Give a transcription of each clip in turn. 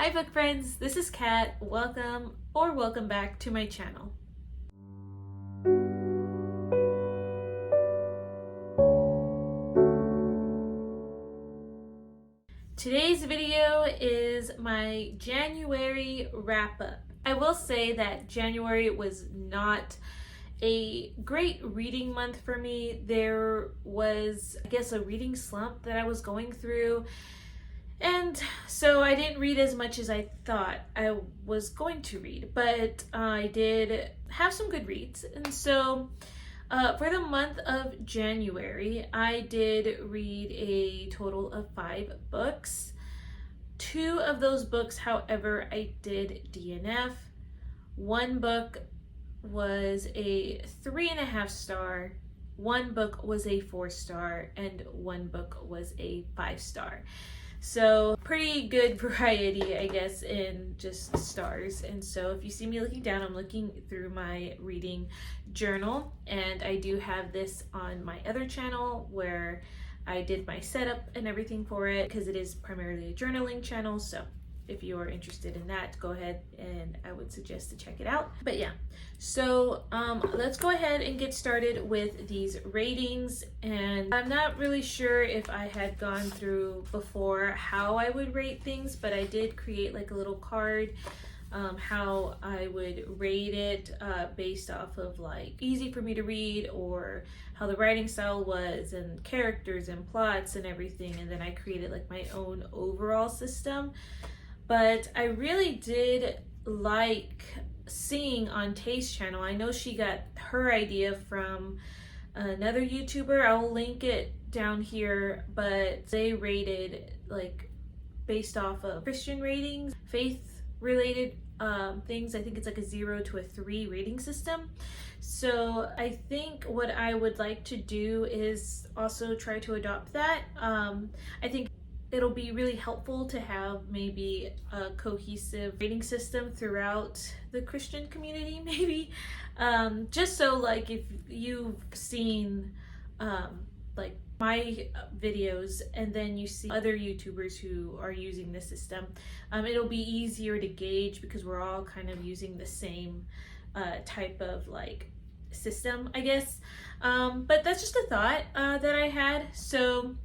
Hi book friends, this is Kat. Welcome back to my channel. Today's video is my January wrap-up. I will say that January was not a great reading month for me. There was, I guess, a reading slump that I was going through. And so I didn't read as much as I thought I was going to read, but I did have some good reads. And so for the month of January, I did read a total of 5 books. 2 of those books, however, I did DNF. 1 book was a 3.5 star, 1 book was a 4 star, and 1 book was a 5 star. So pretty good variety, I guess, in just stars. And so if you see me looking down, I'm looking through my reading journal, and I do have this on my other channel where I did my setup and everything for it, because it is primarily a journaling channel. So if you are interested in that, go ahead, and I would suggest to check it out. But yeah, so let's go ahead and get started with these ratings. And I'm not really sure if I had gone through before how I would rate things, but I did create like a little card how I would rate it based off of like easy for me to read, or how the writing style was, and characters and plots and everything. And then I created like my own overall system. But I really did like seeing on Tay's channel. I know she got her idea from another YouTuber. I'll link it down here, but they rated like based off of Christian ratings, faith related things. I think it's like a 0 to a 3 rating system. So I think what I would like to do is also try to adopt that. I think it'll be really helpful to have maybe a cohesive rating system throughout the Christian community, maybe. Just so like if you've seen like my videos and then you see other YouTubers who are using this system, it'll be easier to gauge, because we're all kind of using the same type of like system, I guess. But that's just a thought that I had. So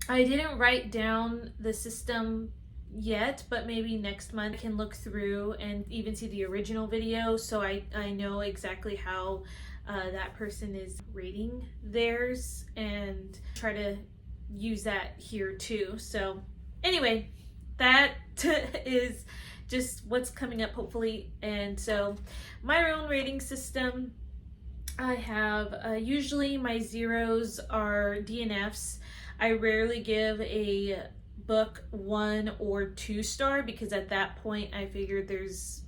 I didn't write down the system yet, but maybe next month I can look through and even see the original video, so I know exactly how that person is rating theirs, and try to use that here too. So anyway, that is just what's coming up, hopefully. And so my own rating system, I have usually my zeros are DNFs. I rarely give a book 1 or 2 star, because at that point I figured there's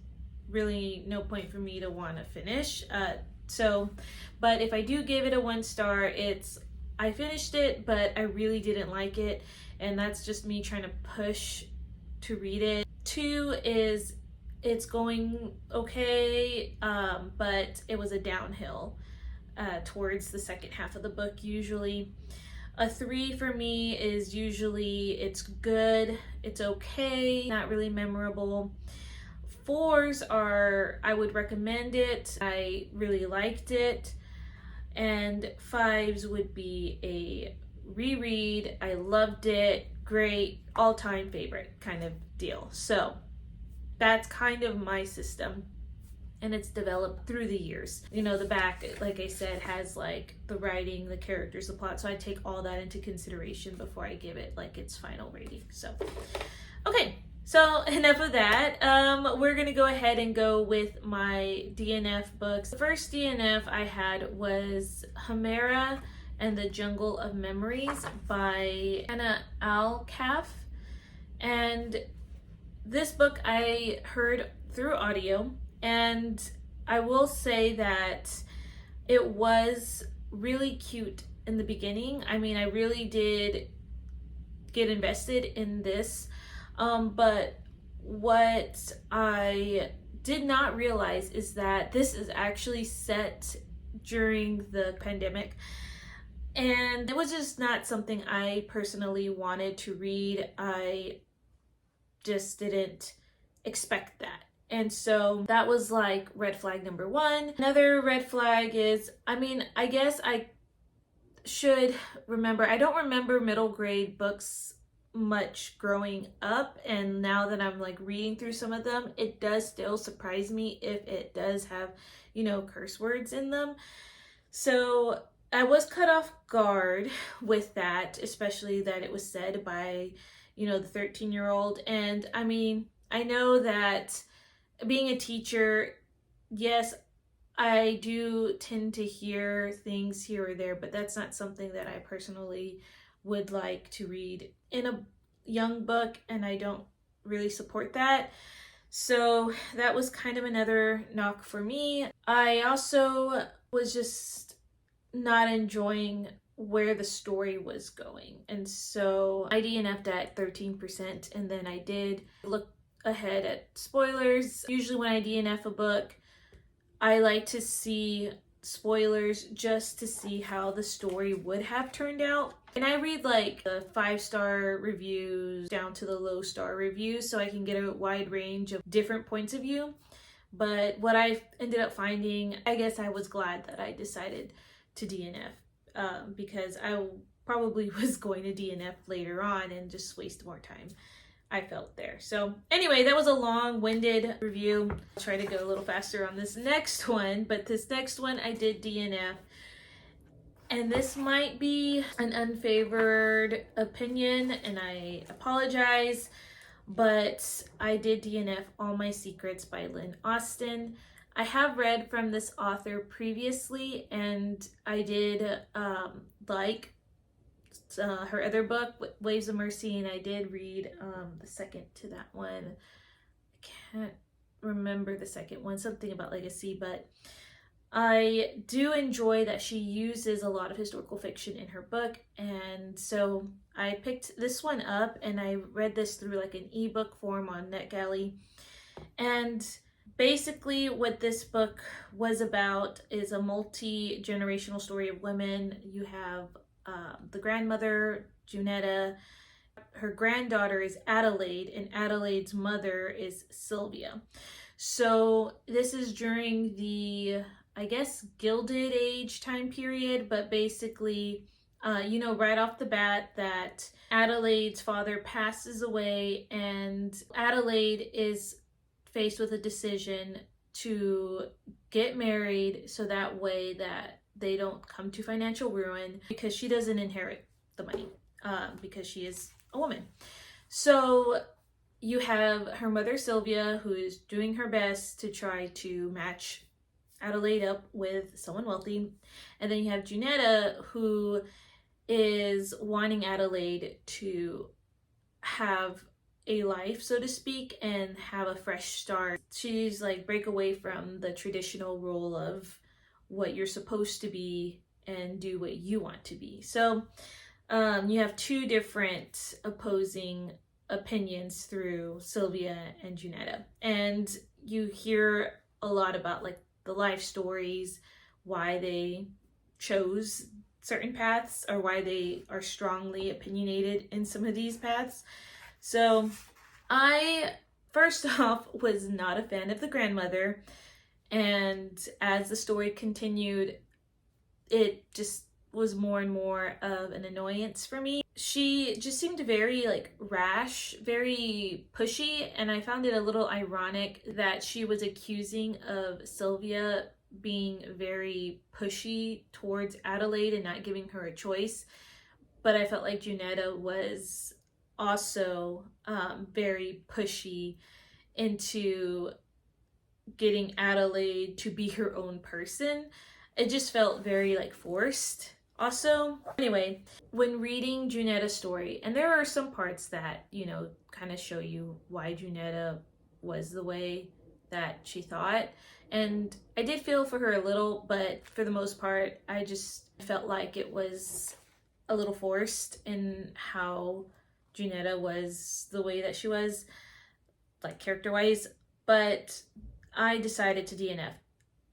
really no point for me to want to finish. But if I do give it a 1 star, it's I finished it, but I really didn't like it, and that's just me trying to push to read it. 2 is it's going okay, but it was a downhill towards the second half of the book usually. A 3 for me is usually it's good, it's okay, not really memorable. 4s are I would recommend it, I really liked it. And 5s would be a reread, I loved it, great, all-time favorite kind of deal. So that's kind of my system, and it's developed through the years. You know, the back, like I said, has like the writing, the characters, the plot, so I take all that into consideration before I give it like its final rating. So okay, so enough of that. We're gonna go ahead and go with my DNF books. The first DNF I had was Homera and the Jungle of Memories by Anna Alkaf. And this book I heard through audio, and I will say that it was really cute in the beginning. I mean, I really did get invested in this, but what I did not realize is that this is actually set during the pandemic, and it was just not something I personally wanted to read. I just didn't expect that. And so that was like red flag number one. Another red flag is, I guess I should remember, I don't remember middle grade books much growing up, and now that I'm like reading through some of them, it does still surprise me if it does have, curse words in them. So I was cut off guard with that, especially that it was said by, the 13-year-old. And I know that being a teacher, yes, I do tend to hear things here or there, but that's not something that I personally would like to read in a young book, and I don't really support that. So that was kind of another knock for me. I also was just not enjoying where the story was going, and so I DNF'd at 13%, and then I did look ahead at spoilers. Usually when I DNF a book, I like to see spoilers just to see how the story would have turned out. And I read like the 5-star reviews down to the low star reviews so I can get a wide range of different points of view. But what I ended up finding, I guess I was glad that I decided to DNF because I probably was going to DNF later on and just waste more time, I felt there. So anyway, that was a long-winded review. I'll try to go a little faster on this next one, but this next one I did DNF. And this might be an unfavored opinion, and I apologize, but I did DNF All My Secrets by Lynn Austin. I have read from this author previously, and I did like her other book, Waves of Mercy, and I did read the second to that one. I can't remember the second one, something about legacy, but I do enjoy that she uses a lot of historical fiction in her book, and so I picked this one up and I read this through like an ebook form on NetGalley. And basically what this book was about is a multi-generational story of women. You have the grandmother, Junetta, her granddaughter is Adelaide, and Adelaide's mother is Sylvia. So this is during the, I guess, Gilded Age time period, but basically, right off the bat that Adelaide's father passes away, and Adelaide is faced with a decision to get married so that way that they don't come to financial ruin, because she doesn't inherit the money because she is a woman. So you have her mother Sylvia, who is doing her best to try to match Adelaide up with someone wealthy, and then you have Junetta, who is wanting Adelaide to have a life, so to speak, and have a fresh start. She's like, break away from the traditional role of what you're supposed to be and do what you want to be. So you have two different opposing opinions through Sylvia and Junetta, and you hear a lot about like the life stories, why they chose certain paths or why they are strongly opinionated in some of these paths. So I first off was not a fan of the grandmother, and as the story continued, it just was more and more of an annoyance for me. She just seemed very like rash, very pushy, and I found it a little ironic that she was accusing of Sylvia being very pushy towards Adelaide and not giving her a choice. But I felt like Junetta was also very pushy into getting Adelaide to be her own person. It just felt very like forced. Also, anyway, when reading Junetta's story, and there are some parts that, kind of show you why Junetta was the way that she thought, and I did feel for her a little, but for the most part, I just felt like it was a little forced in how Junetta was the way that she was, like character-wise. But I decided to DNF.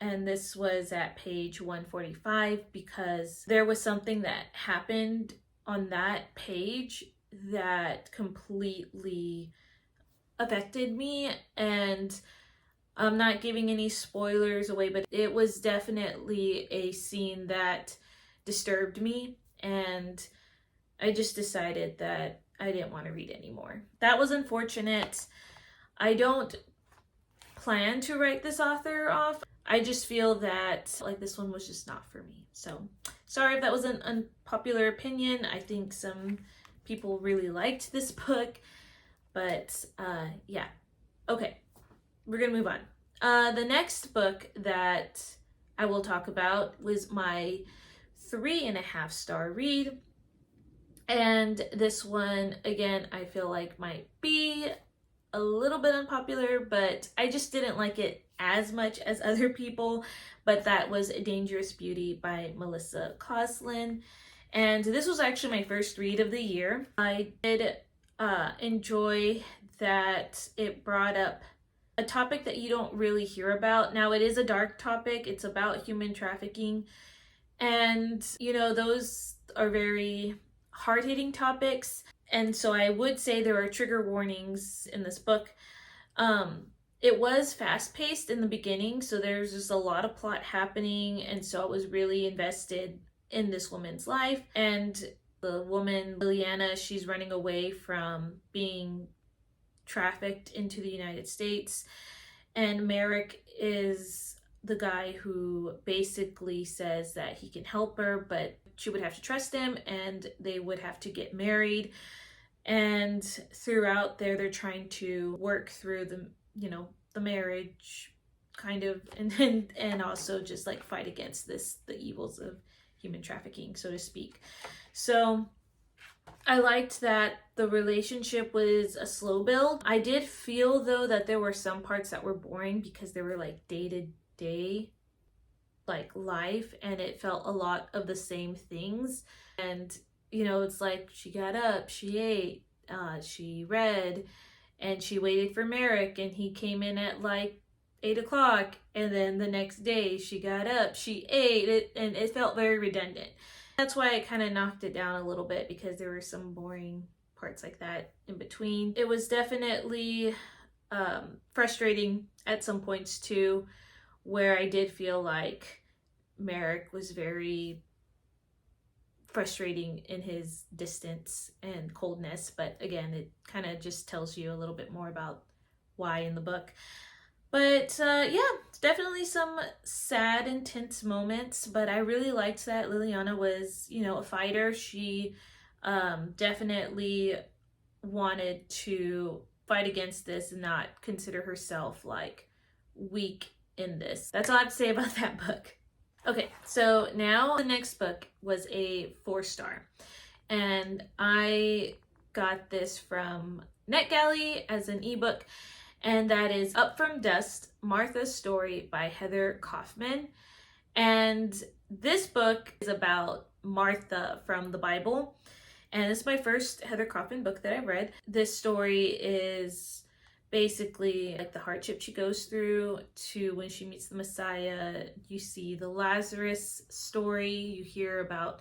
And this was at page 145 because there was something that happened on that page that completely affected me, and I'm not giving any spoilers away, but it was definitely a scene that disturbed me, and I just decided that I didn't want to read anymore. That was unfortunate. I don't plan to write this author off. I just feel that like this one was just not for me. So sorry if that was an unpopular opinion. I think some people really liked this book, but yeah. Okay, we're gonna move on. The next book that I will talk about was my 3.5-star read. And this one, again, I feel like might be a little bit unpopular, but I just didn't like it as much as other people. But that was Dangerous Beauty by Melissa Coslin. And this was actually my first read of the year. I did enjoy that it brought up a topic that you don't really hear about. Now, it is a dark topic. It's about human trafficking. And, you know, those are very hard-hitting topics. And so I would say there are trigger warnings in this book. It was fast-paced in the beginning, so there's just a lot of plot happening. And so I was really invested in this woman's life. And the woman, Liliana, she's running away from being trafficked into the United States. And Merrick is the guy who basically says that he can help her, but she would have to trust him and they would have to get married. And throughout there, they're trying to work through the, you know, the marriage kind of, and also just like fight against the evils of human trafficking, so to speak. So I liked that the relationship was a slow build. I did feel though that there were some parts that were boring because they were like day-to-day like life, and it felt a lot of the same things. And you know, it's like she got up, she ate, she read, and she waited for Merrick, and he came in at like 8 o'clock, and then the next day she got up, she ate it, and it felt very redundant. That's why I kind of knocked it down a little bit, because there were some boring parts like that in between. It was definitely frustrating at some points too, where I did feel like Merrick was very frustrating in his distance and coldness. But again, it kind of just tells you a little bit more about why in the book. But yeah, definitely some sad, intense moments, but I really liked that Liliana was, you know, a fighter. She definitely wanted to fight against this and not consider herself like weak in this. That's all I have to say about that book. Okay, so now the next book was a 4-star, and I got this from NetGalley as an ebook, and that is Up From Dust, Martha's Story by Heather Kaufman. And this book is about Martha from the Bible, and it's my first Heather Kaufman book that I read. This story is basically like the hardship she goes through to when she meets the Messiah. You see the Lazarus story, you hear about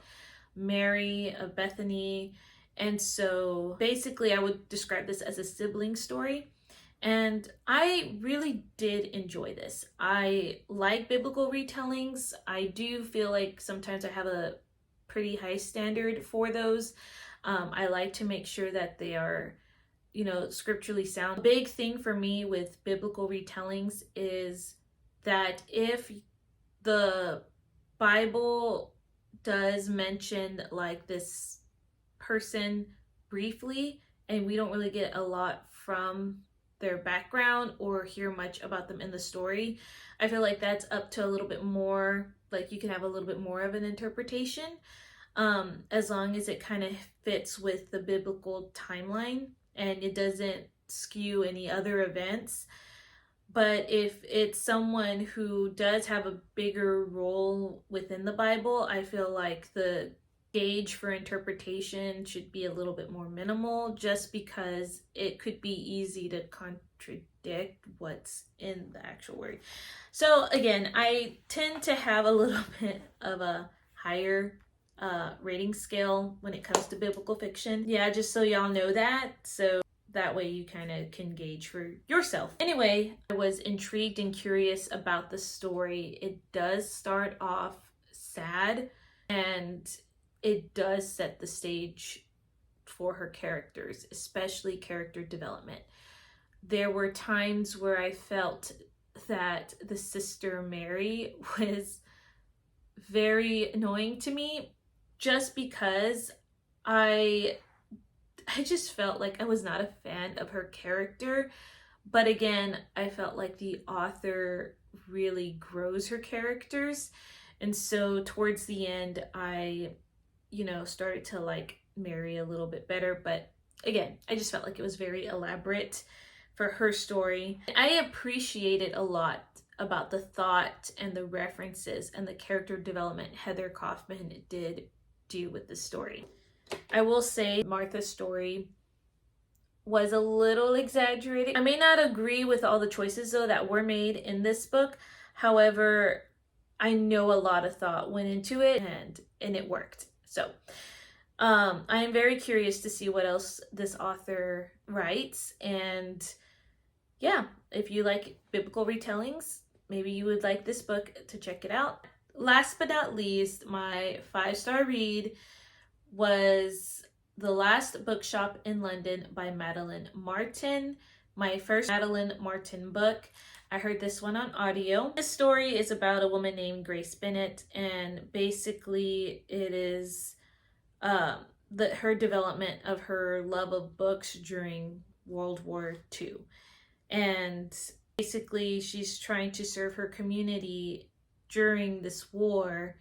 Mary of Bethany, and so basically I would describe this as a sibling story. And I really did enjoy this. I like biblical retellings. I do feel like sometimes I have a pretty high standard for those. I like to make sure that they are, you know, scripturally sound. A big thing for me with biblical retellings is that if the Bible does mention like this person briefly and we don't really get a lot from their background or hear much about them in the story, I feel like that's up to a little bit more, like you can have a little bit more of an interpretation, as long as it kind of fits with the biblical timeline and it doesn't skew any other events. But if it's someone who does have a bigger role within the Bible, I feel like the gauge for interpretation should be a little bit more minimal, just because it could be easy to contradict what's in the actual word. So again, I tend to have a little bit of a higher rating scale when it comes to biblical fiction. Yeah, just so y'all know that. So that way you kind of can gauge for yourself. Anyway, I was intrigued and curious about the story. It does start off sad, and it does set the stage for her characters, especially character development. There were times where I felt that the sister Mary was very annoying to me, just because I just felt like I was not a fan of her character. But again, I felt like the author really grows her characters. And so towards the end, I, started to like Mary a little bit better. But again, I just felt like it was very elaborate for her story. I appreciated a lot about the thought and the references and the character development Heather Kaufman did do with the story. I will say Martha's story was a little exaggerated. I may not agree with all the choices though that were made in this book. However, I know a lot of thought went into it and it worked. So I am very curious to see what else this author writes. And yeah, if you like biblical retellings, maybe you would like this book to check it out. Last but not least, my 5-star read was The Last Bookshop in London by Madeline Martin. My first Madeline Martin book. I heard this one on audio. This story is about a woman named Grace Bennett, and basically it is her development of her love of books during World War II. And basically she's trying to serve her community during this war,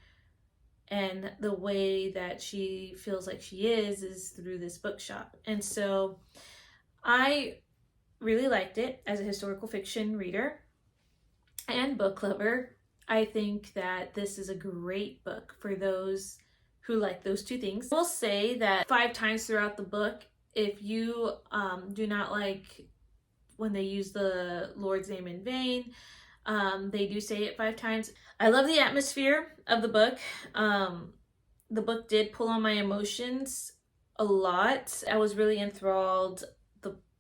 and the way that she feels like she is through this bookshop. And so I really liked it as a historical fiction reader and book lover. I think that this is a great book for those who like those two things. I will say that 5 times throughout the book, if you do not like when they use the Lord's name in vain, they do say it 5 times. I love the atmosphere of the book. The book did pull on my emotions a lot. I was really enthralled.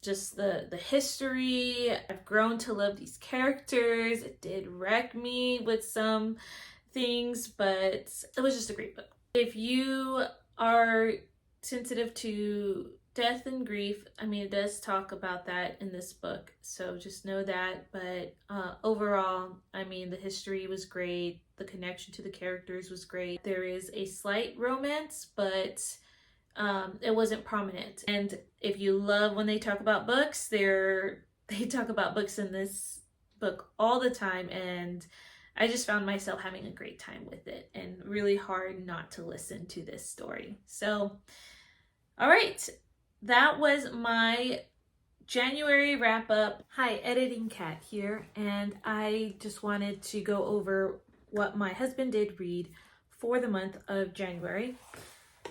The history. I've grown to love these characters. It did wreck me with some things, but it was just a great book. If you are sensitive to death and grief, it does talk about that in this book, so just know that. But overall, the history was great. The connection to the characters was great. There is a slight romance, but it wasn't prominent. And if you love when they talk about books, they talk about books in this book all the time, and I just found myself having a great time with it, and really hard not to listen to this story. So, all right. That was my January wrap up. Hi, Editing Cat here, and I just wanted to go over what my husband did read for the month of January.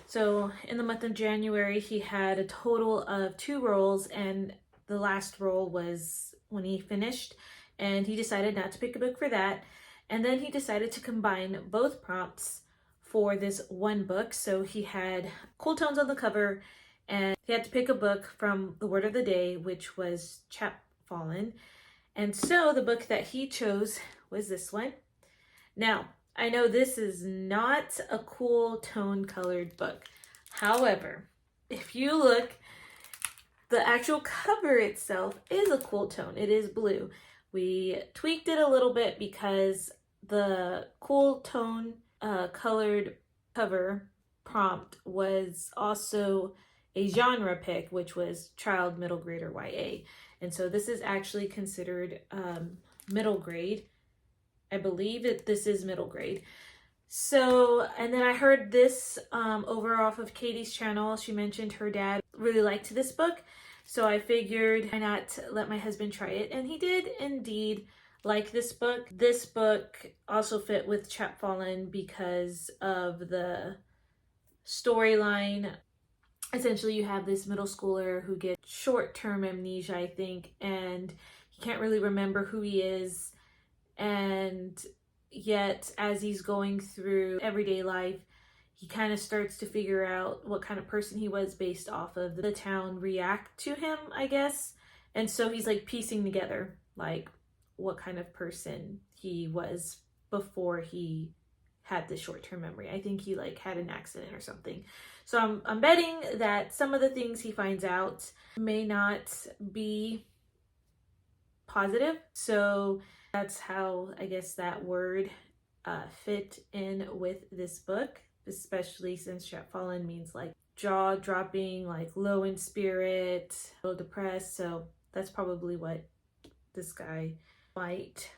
So in the month of January, he had a total of 2 rolls, and the last roll was when he finished, and he decided not to pick a book for that. And then he decided to combine both prompts for this one book. So he had Cool Tones on the cover, and he had to pick a book from the word of the day, which was Chapfallen. And so the book that he chose was this one. Now, I know this is not a cool tone colored book. However, if you look, the actual cover itself is a cool tone. It is blue. We tweaked it a little bit because the cool tone colored cover prompt was also a genre pick, which was child, middle grade, or YA. And so this is actually considered middle grade. I believe that this is middle grade. So, and then I heard this over off of Katie's channel. She mentioned her dad really liked this book. So I figured why not let my husband try it. And he did indeed like this book. This book also fit with Chapfallen because of the storyline. Essentially, you have this middle schooler who gets short-term amnesia, I think, and he can't really remember who he is. And yet, as he's going through everyday life, he kind of starts to figure out what kind of person he was based off of the town react to him, I guess. And so he's like piecing together like what kind of person he was before he had the short-term memory. I think he like had an accident or something. So I'm betting that some of the things he finds out may not be positive. So that's how I guess that word fit in with this book, especially since chapfallen means like jaw dropping, like low in spirit, a little depressed. So that's probably what this guy might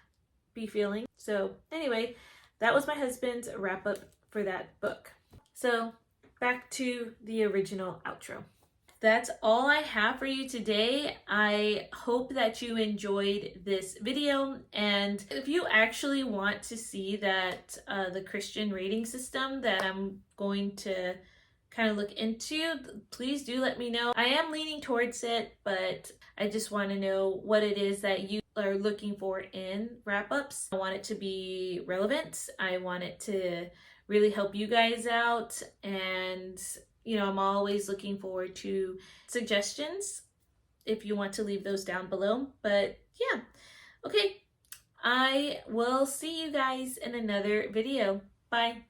be feeling. So anyway, that was my husband's wrap up for that book. So back to the original outro. That's all I have for you today. I hope that you enjoyed this video, and if you actually want to see that the Christian rating system that I'm going to kind of look into, please do let me know. I am leaning towards it, but I just want to know what it is that you are looking for in wrap-ups. I want it to be relevant. I want it to really help you guys out, and you know, I'm always looking forward to suggestions if you want to leave those down below. But yeah, okay, I will see you guys in another video. Bye.